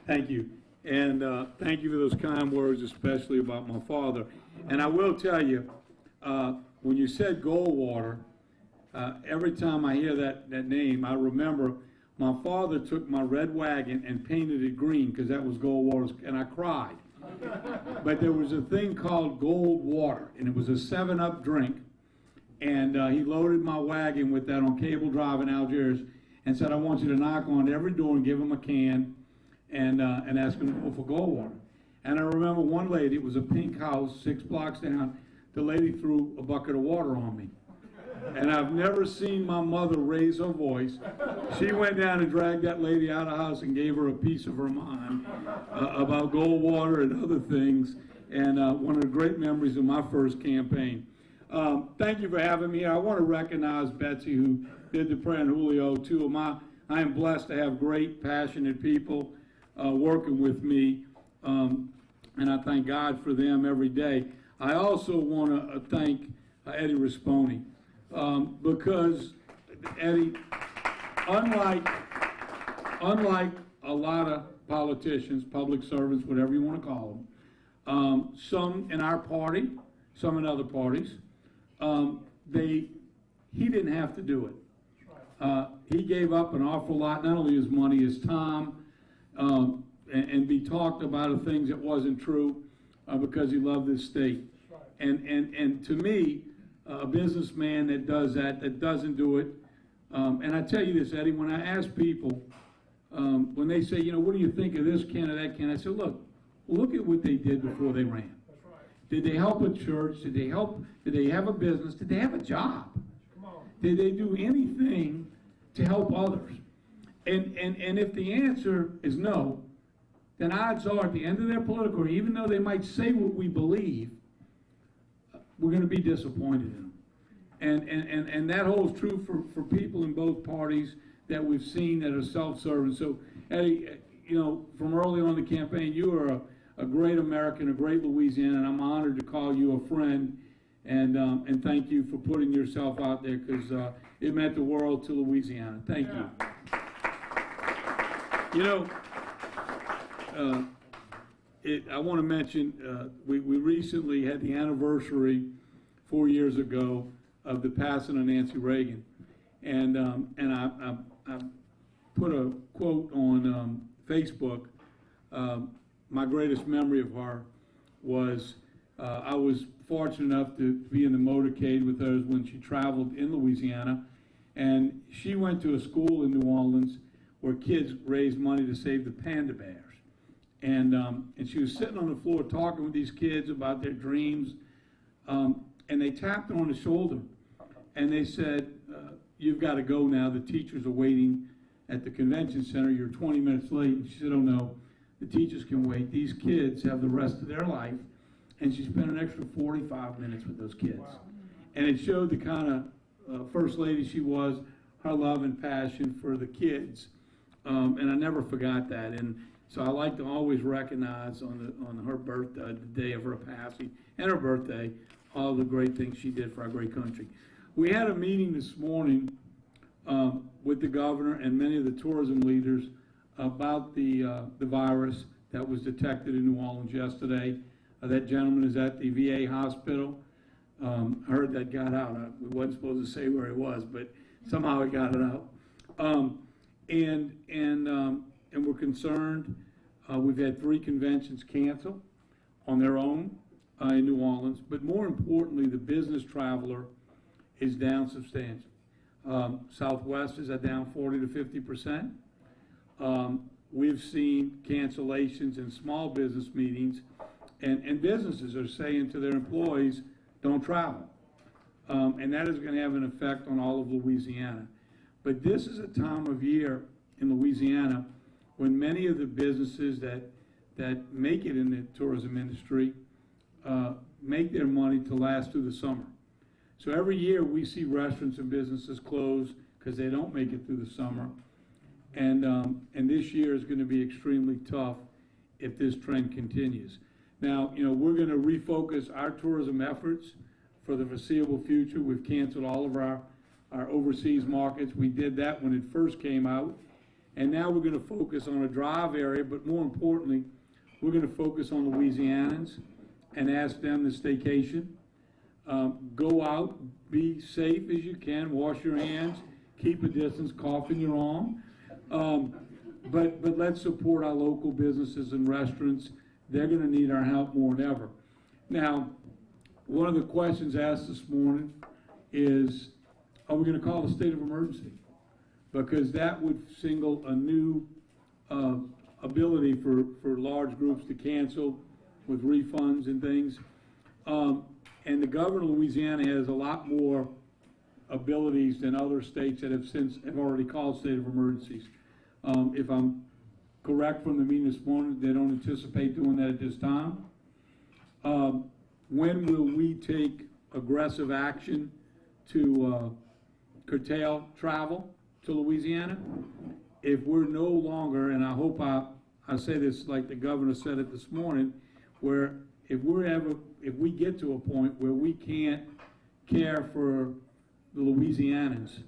Thank you. And thank you for those kind words, especially about my father. And I will tell you, when you said Goldwater, every time I hear that name, I remember my father took my red wagon and painted it green because that was Goldwater's, and I cried. But there was a thing called Goldwater, and it was a 7-Up drink. And he loaded my wagon with that on Cable Drive in Algiers and said, I want you to knock on every door and give them a can and ask them for Goldwater. And I remember one lady, it was a pink house 6 blocks down, the lady threw a bucket of water on me. And I've never seen my mother raise her voice. She went down and dragged that lady out of the house and gave her a piece of her mind about Goldwater and other things. And one of the great memories of my first campaign. Thank you for having me. I want to recognize Betsy, who did the prayer, and Julio, too. I am blessed to have great, passionate people working with me, and I thank God for them every day. I also want to thank Eddie Risponi, because Eddie, unlike a lot of politicians, public servants, whatever you want to call them, some in our party, some in other parties, he didn't have to do it. He gave up an awful lot, not only his money, his time, and be talked about of things that wasn't true because he loved this state. And to me, a businessman that does that doesn't do it, and I tell you this, Eddie, when I ask people, when they say, you know, what do you think of this can or that can, I say, look at what they did before they ran. Did they help a church? Did they have a business? Did they have a job? Did they do anything to help others? And if the answer is no, then odds are at the end of their political career, even though they might say what we believe, we're going to be disappointed in them. And that holds true for people in both parties that we've seen that are self-serving. So, Eddie, you know, from early on in the campaign, you are a great American, a great Louisianan, and I'm honored to call you a friend, and thank you for putting yourself out there, because it meant the world to Louisiana. Thank you. You know, I want to mention, we recently had the anniversary 4 years ago of the passing of Nancy Reagan, and I put a quote on Facebook. My greatest memory of her was I was fortunate enough to be in the motorcade with her when she traveled in Louisiana, and she went to a school in New Orleans where kids raised money to save the panda bears. And she was sitting on the floor talking with these kids about their dreams, and they tapped her on the shoulder, and they said, you've got to go now. The teachers are waiting at the convention center. You're 20 minutes late. And she said, oh, no, the teachers can wait. These kids have the rest of their life. And she spent an extra 45 minutes with those kids. Wow. And it showed the kind of first lady she was, her love and passion for the kids. And I never forgot that. And so I like to always recognize on her birthday, the day of her passing, and her birthday, all the great things she did for our great country. We had a meeting this morning with the governor and many of the tourism leaders about the virus that was detected in New Orleans yesterday. That gentleman is at the VA hospital. I heard that got out. We wasn't supposed to say where he was, but somehow he got it out. And we're concerned. We've had 3 conventions cancel on their own in New Orleans, but more importantly, the business traveler is down substantially. Southwest is at down 40 to 50%. We've seen cancellations in small business meetings, and businesses are saying to their employees, don't travel. And that is going to have an effect on all of Louisiana. But this is a time of year in Louisiana when many of the businesses that make it in the tourism industry make their money to last through the summer. So every year we see restaurants and businesses close because they don't make it through the summer. And this year is going to be extremely tough if this trend continues. Now, you know, we're going to refocus our tourism efforts for the foreseeable future. We've canceled all of our overseas markets. We did that when it first came out. And now we're going to focus on a drive area, but more importantly, we're going to focus on Louisianans and ask them to staycation. Go out, be safe as you can, wash your hands, keep a distance, cough in your arm. But let's support our local businesses and restaurants. They're going to need our help more than ever. Now, one of the questions asked this morning is, are we going to call a state of emergency? Because that would single a new ability for large groups to cancel with refunds and things. And the governor of Louisiana has a lot more abilities than other states that have already called state of emergencies. If I'm correct from the meeting this morning, they don't anticipate doing that at this time. When will we take aggressive action to curtail travel to Louisiana? If we're no longer, and I hope I say this like the governor said it this morning, where if we get to a point where we can't care for the Louisianans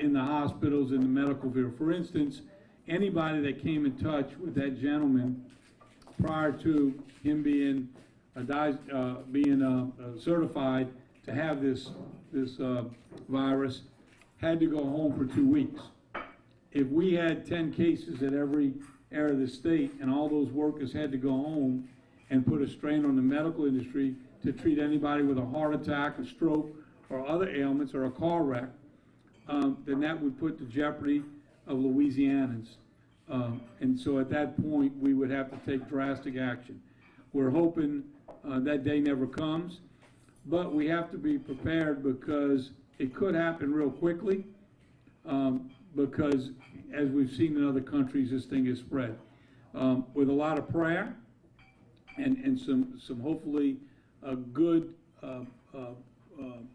in the hospitals, in the medical field. For instance, anybody that came in touch with that gentleman prior to him being certified to have this virus had to go home for 2 weeks. If we had 10 cases at every area of the state and all those workers had to go home and put a strain on the medical industry to treat anybody with a heart attack, a stroke, or other ailments, or a car wreck, then that would put the jeopardy of Louisianans. And so at that point, we would have to take drastic action. We're hoping that day never comes, but we have to be prepared because it could happen real quickly, because as we've seen in other countries, this thing is spread. With a lot of prayer and some hopefully good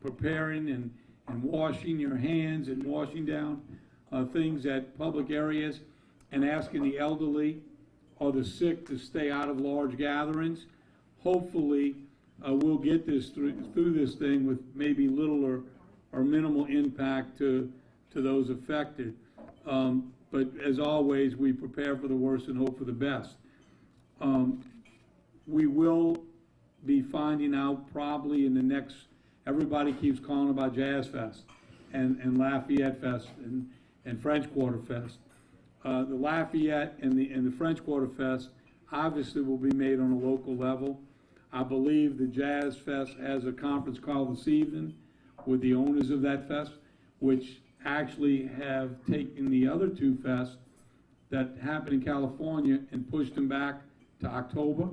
preparing and washing your hands and washing down things at public areas and asking the elderly or the sick to stay out of large gatherings. Hopefully we'll get this through this thing with maybe little or minimal impact to those affected. But as always, we prepare for the worst and hope for the best. We will be finding out probably in the next, everybody keeps calling about Jazz Fest and Lafayette Fest and French Quarter Fest. The Lafayette and the French Quarter Fest obviously will be made on a local level. I believe the Jazz Fest has a conference call this evening with the owners of that fest, which actually have taken the other two fests that happened in California and pushed them back to October.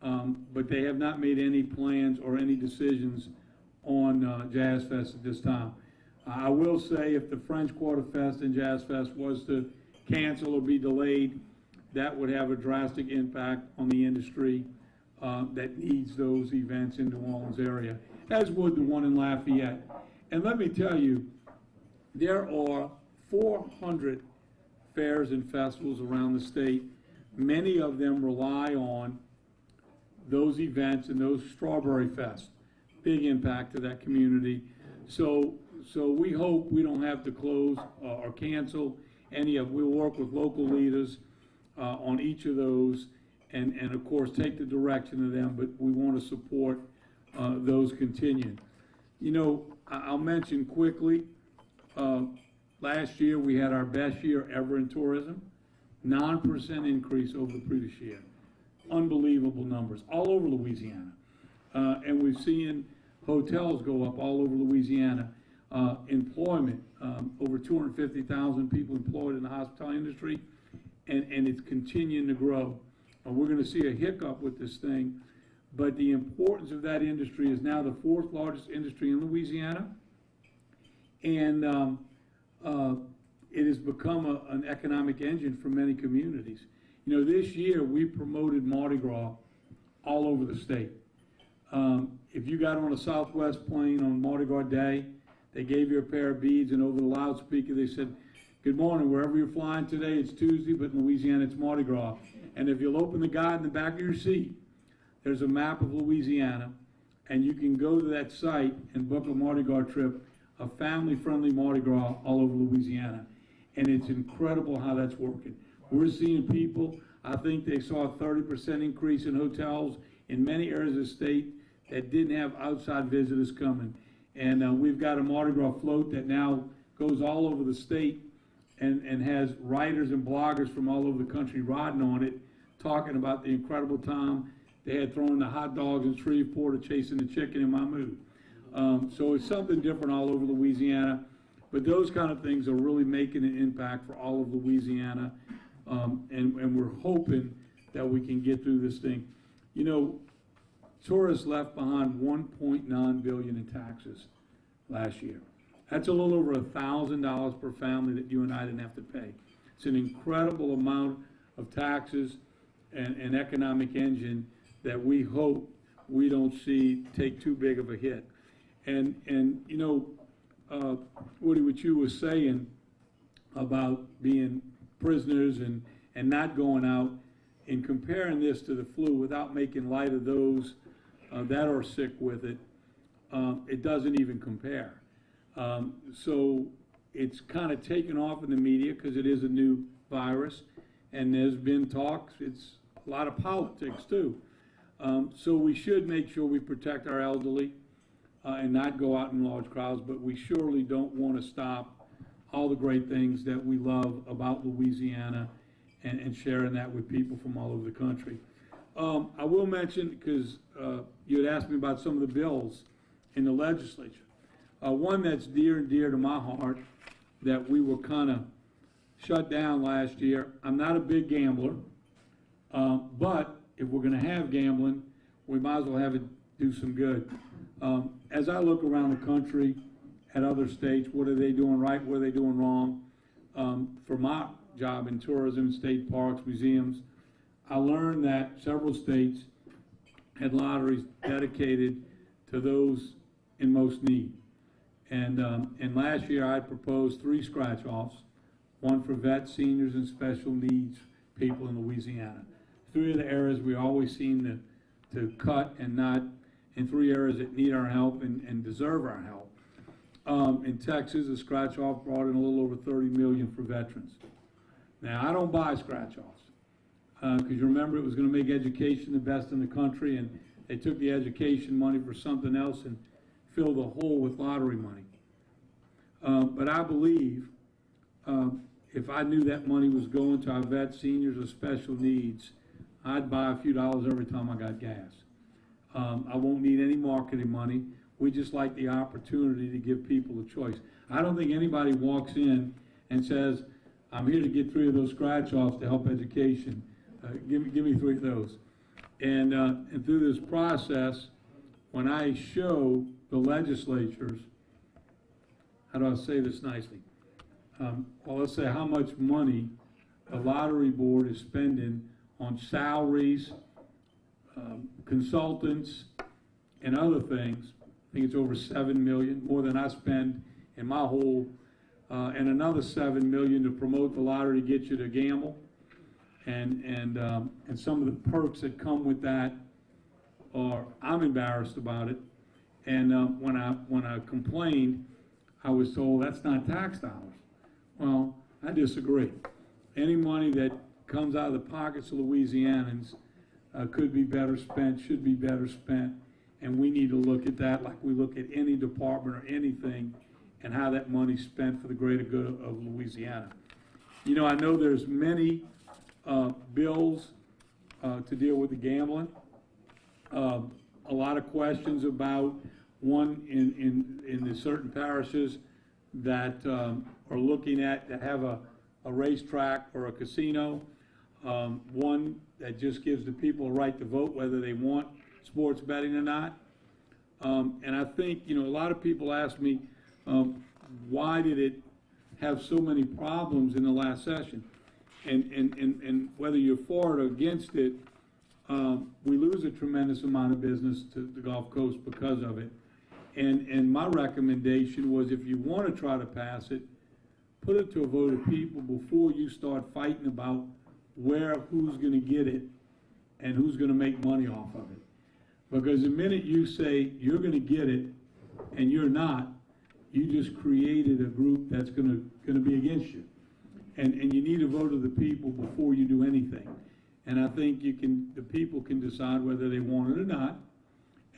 But they have not made any plans or any decisions on Jazz Fest at this time. I will say if the French Quarter Fest and Jazz Fest was to cancel or be delayed, that would have a drastic impact on the industry that needs those events in New Orleans area, as would the one in Lafayette. And let me tell you, there are 400 fairs and festivals around the state. Many of them rely on those events and those Strawberry Fest. Big impact to that community. So we hope we don't have to close or cancel any of. We'll work with local leaders on each of those and of course take the direction of them, but we want to support those continuing. You know, I'll mention quickly, last year we had our best year ever in tourism, 9% increase over the previous year. Unbelievable numbers all over Louisiana. And we've seen hotels go up all over Louisiana. Employment, over 250,000 people employed in the hospitality industry, and it's continuing to grow. We're going to see a hiccup with this thing, but the importance of that industry is now the 4th largest industry in Louisiana, and it has become an economic engine for many communities. You know, this year we promoted Mardi Gras all over the state. If you got on a Southwest plane on Mardi Gras Day, they gave you a pair of beads, and over the loudspeaker they said, "Good morning, wherever you're flying today, it's Tuesday, but in Louisiana it's Mardi Gras." And if you'll open the guide in the back of your seat, there's a map of Louisiana, and you can go to that site and book a Mardi Gras trip, a family-friendly Mardi Gras all over Louisiana. and it's incredible how that's working. We're seeing people, I think they saw a 30% increase in hotels in many areas of the state that didn't have outside visitors coming. And we've got a Mardi Gras float that now goes all over the state and has writers and bloggers from all over the country riding on it, talking about the incredible time they had throwing the hot dogs in Shreveport or chasing the chicken in Mahmoud. So it's something different all over Louisiana. But those kind of things are really making an impact for all of Louisiana. And we're hoping that we can get through this thing. You know, tourists left behind $1.9 billion in taxes last year. That's a little over $1,000 per family that you and I didn't have to pay. It's an incredible amount of taxes and economic engine that we hope we don't see take too big of a hit. And you know, Woody, what you were saying about being prisoners and not going out, and comparing this to the flu without making light of those that are sick with it, it doesn't even compare. So it's kind of taken off in the media because it is a new virus, and there's been talks, it's a lot of politics too. So we should make sure we protect our elderly and not go out in large crowds, but we surely don't want to stop all the great things that we love about Louisiana and sharing that with people from all over the country. I will mention, because you had asked me about some of the bills in the legislature. One that's dear and dear to my heart that we were kind of shut down last year. I'm not a big gambler, but if we're going to have gambling, we might as well have it do some good. As I look around the country at other states, what are they doing right, what are they doing wrong? For my job in tourism, state parks, museums, I learned that several states had lotteries dedicated to those in most need. And last year I proposed 3 scratch-offs, one for vets, seniors, and special needs people in Louisiana. 3 of the areas we always seem to cut and not, in 3 areas that need our help and deserve our help. In Texas, a scratch-off brought in a little over $30 million for veterans. Now, I don't buy scratch-offs, because you remember it was going to make education the best in the country, and they took the education money for something else and filled the hole with lottery money. But I believe if I knew that money was going to our vets, seniors, or special needs, I'd buy a few dollars every time I got gas. I won't need any marketing money. We just like the opportunity to give people a choice. I don't think anybody walks in and says, I'm here to get 3 of those scratch-offs to help education. Give me 3 of those. And through this process, when I show the legislatures, how do I say this nicely? Well, let's say how much money the lottery board is spending on salaries, consultants, and other things. I think it's over $7 million, more than I spend in my whole, and another $7 million to promote the lottery to get you to gamble, and some of the perks that come with that are, I'm embarrassed about it. And when I complained, I was told that's not tax dollars. Well, I disagree. Any money that comes out of the pockets of Louisianans could be better spent, should be better spent, and we need to look at that like we look at any department or anything, and how that money's spent for the greater good of Louisiana. You know, I know there's many bills to deal with the gambling. A lot of questions about one in the certain parishes that are looking at to have a racetrack or a casino, one that just gives the people a right to vote whether they want sports betting or not. And I think, you know, a lot of people ask me, why did it have so many problems in the last session? And whether you're for it or against it, we lose a tremendous amount of business to the Gulf Coast because of it. And my recommendation was, if you want to try to pass it, put it to a vote of people before you start fighting about who's going to get it and who's going to make money off of it. Because the minute you say you're going to get it and you're not, you just created a group that's going to be against you. and you need a vote of the people before you do anything. And I think the people can decide whether they want it or not.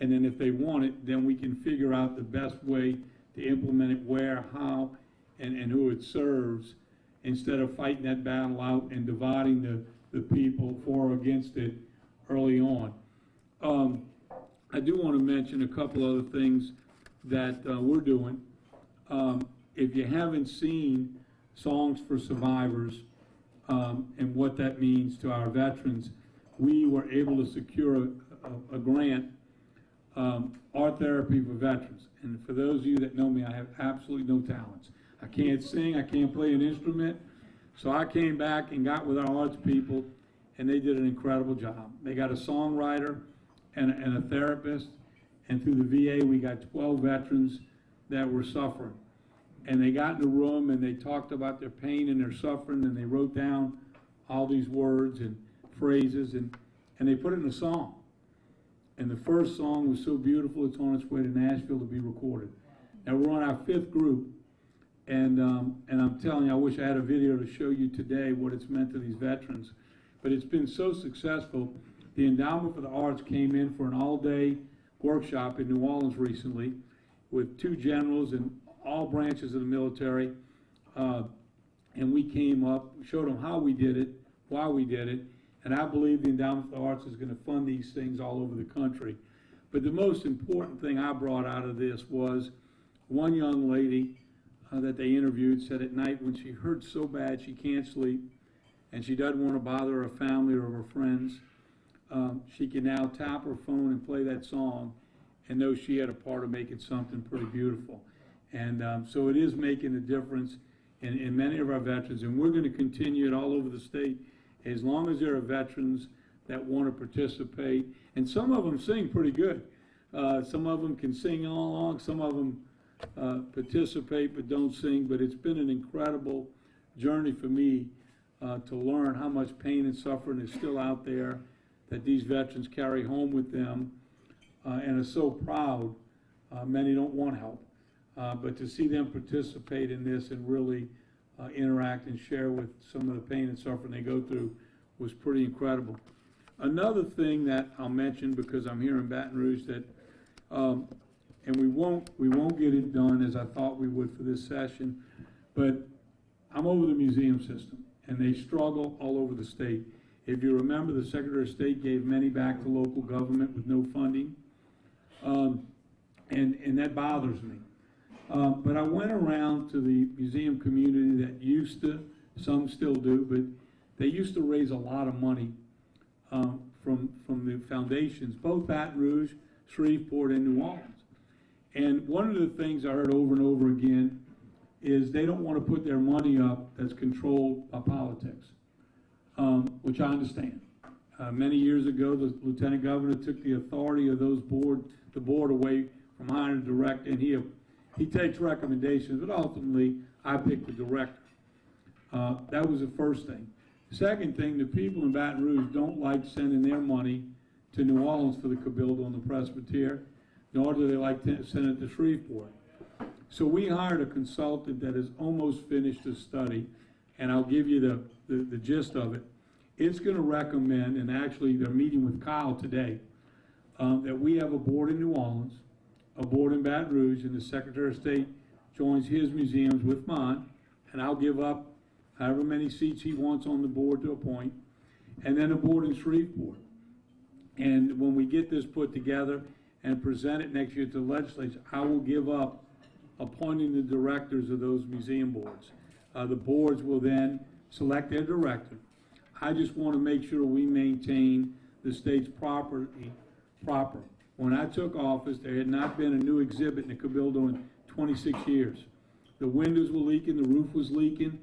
And then if they want it, then we can figure out the best way to implement it, where, how, and who it serves, instead of fighting that battle out and dividing the people for or against it early on. I do want to mention a couple other things that we're doing. If you haven't seen Songs for Survivors and what that means to our veterans, we were able to secure a grant, Art Therapy for Veterans. And for those of you that know me, I have absolutely no talents. I can't sing, I can't play an instrument. So I came back and got with our arts people, and they did an incredible job. They got a songwriter and a therapist, and through the VA we got 12 veterans that were suffering. And they got in the room and they talked about their pain and their suffering, and they wrote down all these words and phrases, and they put it in a song. And the first song was so beautiful, it's on its way to Nashville to be recorded. Now we're on our 5th group, and I'm telling you, I wish I had a video to show you today what it's meant to these veterans. But it's been so successful. The Endowment for the Arts came in for an all-day workshop in New Orleans recently with 2 generals and all branches of the military. And we came up, showed them how we did it, why we did it, and I believe the Endowment for the Arts is going to fund these things all over the country. But the most important thing I brought out of this was one young lady that they interviewed said at night when she hurt so bad she can't sleep and she doesn't want to bother her family or her friends, she can now tap her phone and play that song and know she had a part of making something pretty beautiful. And so it is making a difference in many of our veterans, and we're going to continue it all over the state as long as there are veterans that want to participate. And some of them sing pretty good. Some of them can sing all along. Some of them participate but don't sing. But it's been an incredible journey for me to learn how much pain and suffering is still out there that these veterans carry home with them and are so proud. Many don't want help. But to see them participate in this and really interact and share with some of the pain and suffering they go through was pretty incredible. Another thing that I'll mention, because I'm here in Baton Rouge, that and we won't get it done as I thought we would for this session, but I'm over the museum system, and they struggle all over the state. If you remember, the Secretary of State gave many back to local government with no funding, and that bothers me. But I went around to the museum community that used to, some still do, but they used to raise a lot of money from the foundations, both Baton Rouge, Shreveport, and New Orleans. And one of the things I heard over and over again is they don't want to put their money up that's controlled by politics, which I understand. Many years ago, the Lieutenant Governor took the authority of the board away from hiring a director, and he takes recommendations, but ultimately, I pick the director. That was the first thing. Second thing, the people in Baton Rouge don't like sending their money to New Orleans for the Cabildo and the Presbytere, nor do they like to send it to Shreveport. So we hired a consultant that has almost finished a study, and I'll give you the gist of it. It's going to recommend, and actually they're meeting with Kyle today, that we have a board in New Orleans, a board in Baton Rouge, and the Secretary of State joins his museums with mine, and I'll give up however many seats he wants on the board to appoint, and then a board in Shreveport. And when we get this put together and present it next year to the legislature, I will give up appointing the directors of those museum boards. The boards will then select their director. I just want to make sure we maintain the state's property proper. When I took office, there had not been a new exhibit in the Cabildo in 26 years. The windows were leaking, the roof was leaking,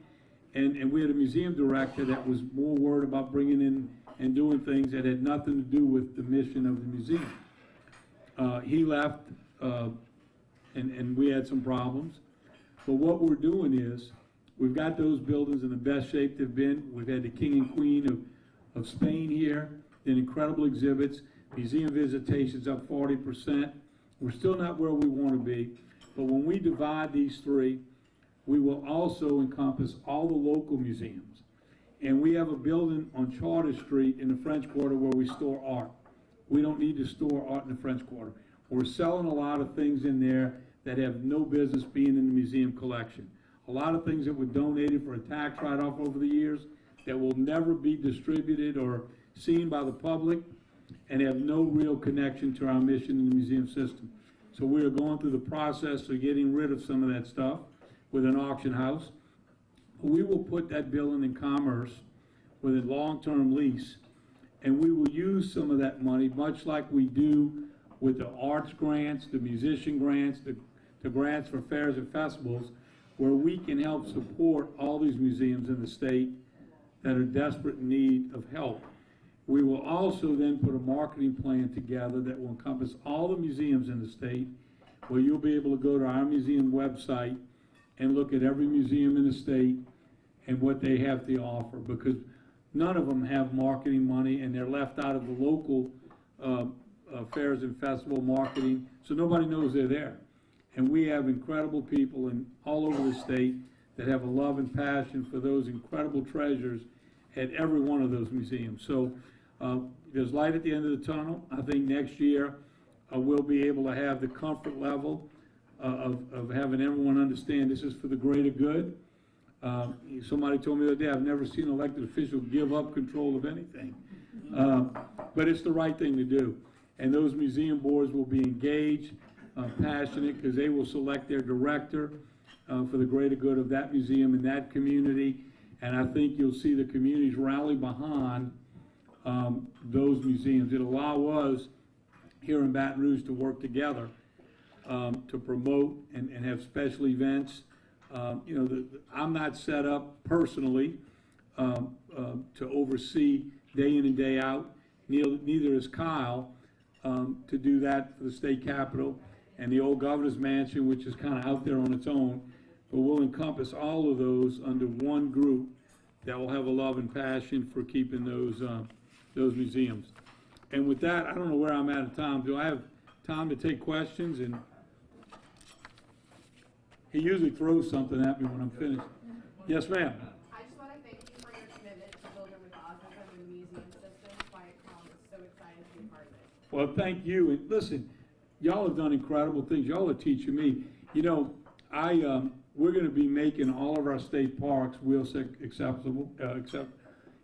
and we had a museum director that was more worried about bringing in and doing things that had nothing to do with the mission of the museum. He left, and we had some problems. But what we're doing is, we've got those buildings in the best shape they've been. We've had the King and Queen of Spain here, did incredible exhibits. Museum visitations up 40%. We're still not where we want to be, but when we divide these three, we will also encompass all the local museums. And we have a building on Charter Street in the French Quarter where we store art. We don't need to store art in the French Quarter. We're selling a lot of things in there that have no business being in the museum collection. A lot of things that were donated for a tax write-off over the years that will never be distributed or seen by the public and have no real connection to our mission in the museum system. So we are going through the process of getting rid of some of that stuff with an auction house. We will put that building in commerce with a long-term lease, and we will use some of that money, much like we do with the arts grants, the musician grants, the grants for fairs and festivals, where we can help support all these museums in the state that are desperate in need of help. We will also then put a marketing plan together that will encompass all the museums in the state, where you'll be able to go to our museum website and look at every museum in the state and what they have to offer, because none of them have marketing money and they're left out of the local fairs and festival marketing, so nobody knows they're there. And we have incredible people all over the state that have a love and passion for those incredible treasures at every one of those museums. So there's light at the end of the tunnel. I think next year we'll be able to have the comfort level of having everyone understand this is for the greater good. Somebody told me the other day, I've never seen an elected official give up control of anything. But it's the right thing to do. And those museum boards will be engaged, passionate, because they will select their director for the greater good of that museum and that community. And I think you'll see the communities rally behind those museums. It'll allow us here in Baton Rouge to work together to promote and have special events. You know, I'm not set up personally to oversee day in and day out. Neither is Kyle to do that for the state capitol and the old governor's mansion, which is kind of out there on its own. But we'll encompass all of those under one group that will have a love and passion for keeping those museums. And with that, I don't know where I'm at in time. Do I have time to take questions? And he usually throws something at me when I'm finished. Yes, ma'am. I just want to thank you for your commitment to building with autism in the museum system. Quiet Calm is so excited to be part of it. Well, thank you. And listen, y'all have done incredible things. Y'all are teaching me. You know, we're going to be making all of our state parks wheelchair accessible.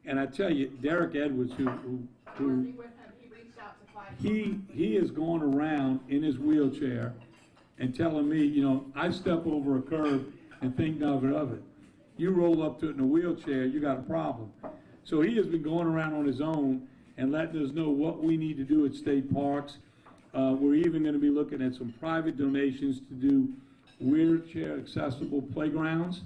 And I tell you, Derek Edwards, who working with him, he reached out to Quiet Calm. he has gone around in his wheelchair and telling me, you know, I step over a curb and think nothing of it. You roll up to it in a wheelchair, you got a problem. So he has been going around on his own and letting us know what we need to do at state parks. We're even going to be looking at some private donations to do wheelchair accessible playgrounds.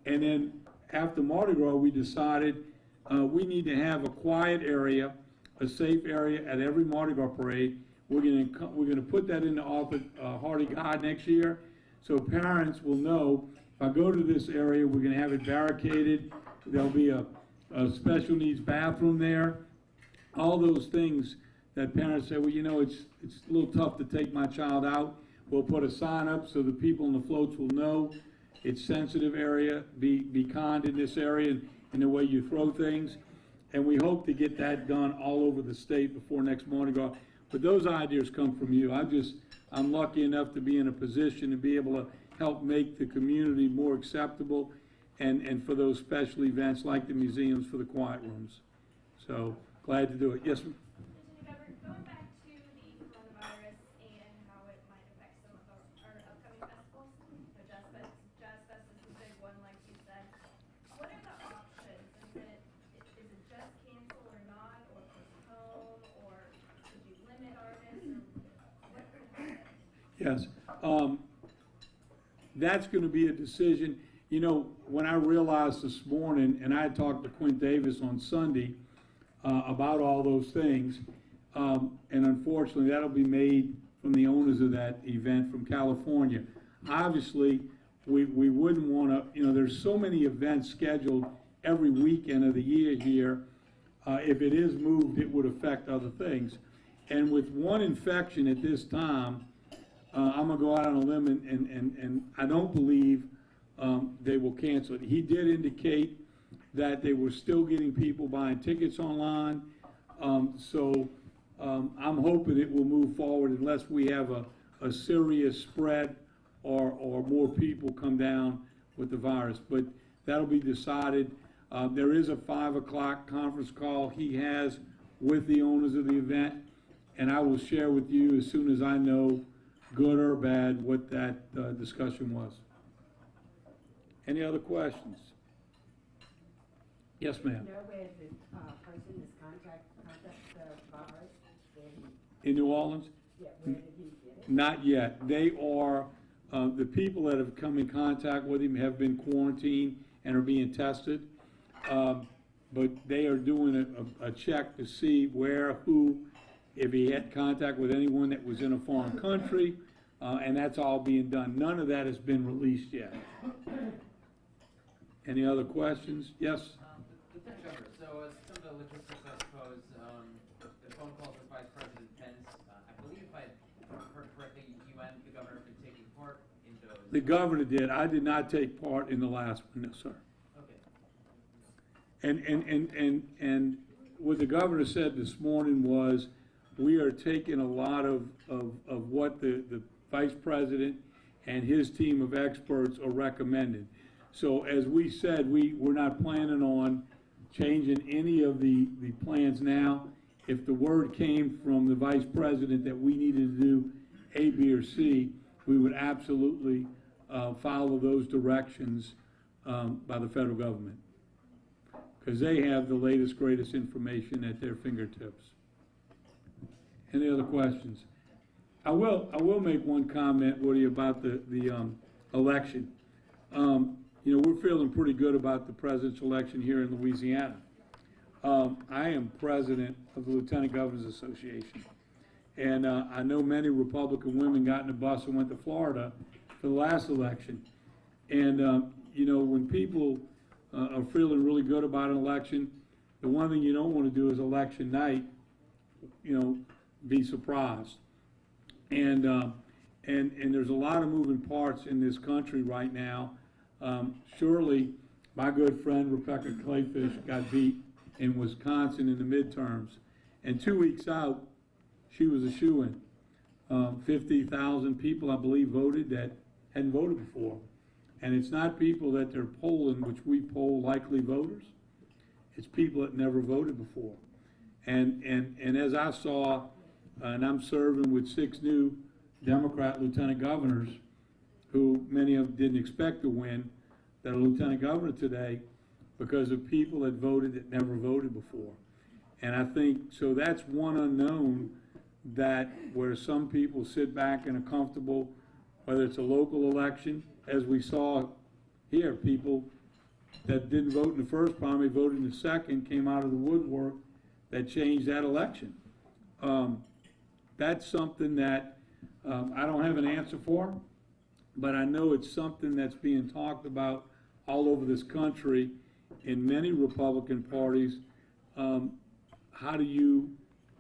And then after Mardi Gras, we decided we need to have a quiet area, a safe area at every Mardi Gras parade. We're going to put that into Arthur Hardy Guide next year, so parents will know, if I go to this area, we're going to have it barricaded. There'll be a special needs bathroom there. All those things that parents say, well, you know, it's a little tough to take my child out. We'll put a sign up so the people in the floats will know it's sensitive area. Be kind in this area in the way you throw things. And we hope to get that done all over the state before next Mardi Gras. But those ideas come from you. I'm lucky enough to be in a position to be able to help make the community more acceptable and for those special events like the museums for the quiet rooms. So glad to do it. Yes, ma'am. Going back to the coronavirus and how it might affect some of our upcoming festivals, Jazz Fest is the big one, like you said. What are the options? Is it just cancel or not, or postpone, or should you limit artists, or what could happen? Yes. That's going to be a decision. You know, when I realized this morning, and I talked to Quint Davis on Sunday about all those things, and unfortunately that'll be made from the owners of that event from California. Obviously, we wouldn't want to, you know, there's so many events scheduled every weekend of the year here. If it is moved, it would affect other things. And with one infection at this time, I'm going to go out on a limb, and I don't believe they will cancel it. He did indicate that they were still getting people buying tickets online. So I'm hoping it will move forward unless we have a serious spread or more people come down with the virus. But that'll be decided. There is a 5 o'clock conference call he has with the owners of the event, and I will share with you as soon as I know, good or bad, what that discussion was. Any other questions? Yes, ma'am. You know where the person is contact the virus? In New Orleans? Yeah, where did he get it? Not yet. They are, the people that have come in contact with him have been quarantined and are being tested. But they are doing a check to see where, who, if he had contact with anyone that was in a foreign country, and that's all being done. None of that has been released yet. Any other questions? Yes? Lieutenant Governor, so some of the logistics, I suppose, the phone calls with Vice President Pence, I believe if I heard correctly, you and the governor have been taking part in those. The governor did. I did not take part in the last one, no, sir. And what the governor said this morning was, we are taking a lot of what the vice president and his team of experts are recommending. So as we said, we're not planning on changing any of the plans now. If the word came from the vice president that we needed to do A, B, or C, we would absolutely follow those directions by the federal government, because they have the latest, greatest information at their fingertips. Any other questions? I will make one comment, Woody, about the election. You know, we're feeling pretty good about the president's election here in Louisiana. I am president of the Lieutenant Governors Association, and I know many Republican women got in a bus and went to Florida for the last election. And you know, when people are feeling really good about an election, the one thing you don't want to do is election night, you know, be surprised. And there's a lot of moving parts in this country right now. Surely, my good friend Rebecca Clayfish got beat in Wisconsin in the midterms, and 2 weeks out, she was a shoo-in. 50,000 people, I believe, voted that hadn't voted before. And it's not people that they're polling, which we poll likely voters. It's people that never voted before. And as I saw, and I'm serving with 6 new Democrat lieutenant governors, who many of them didn't expect to win, that are lieutenant governor today because of people that voted that never voted before. And I think, so that's one unknown, that where some people sit back and are comfortable, whether it's a local election, as we saw here, people that didn't vote in the first primary, voted in the second, came out of the woodwork, that changed that election. That's something that I don't have an answer for, but I know it's something that's being talked about all over this country in many Republican parties. How do you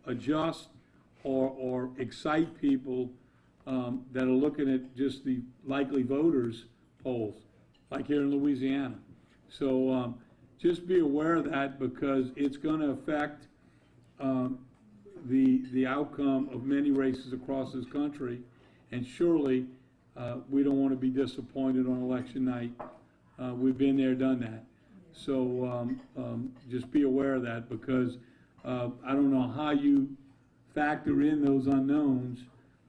adjust or excite people that are looking at just the likely voters polls, like here in Louisiana? So just be aware of that, because it's going to affect the outcome of many races across this country, and surely we don't want to be disappointed on election night. We've been there, done that. So just be aware of that, because I don't know how you factor in those unknowns,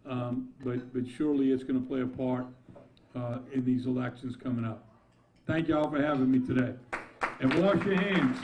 but surely it's going to play a part in these elections coming up. Thank you all for having me today. And wash your hands.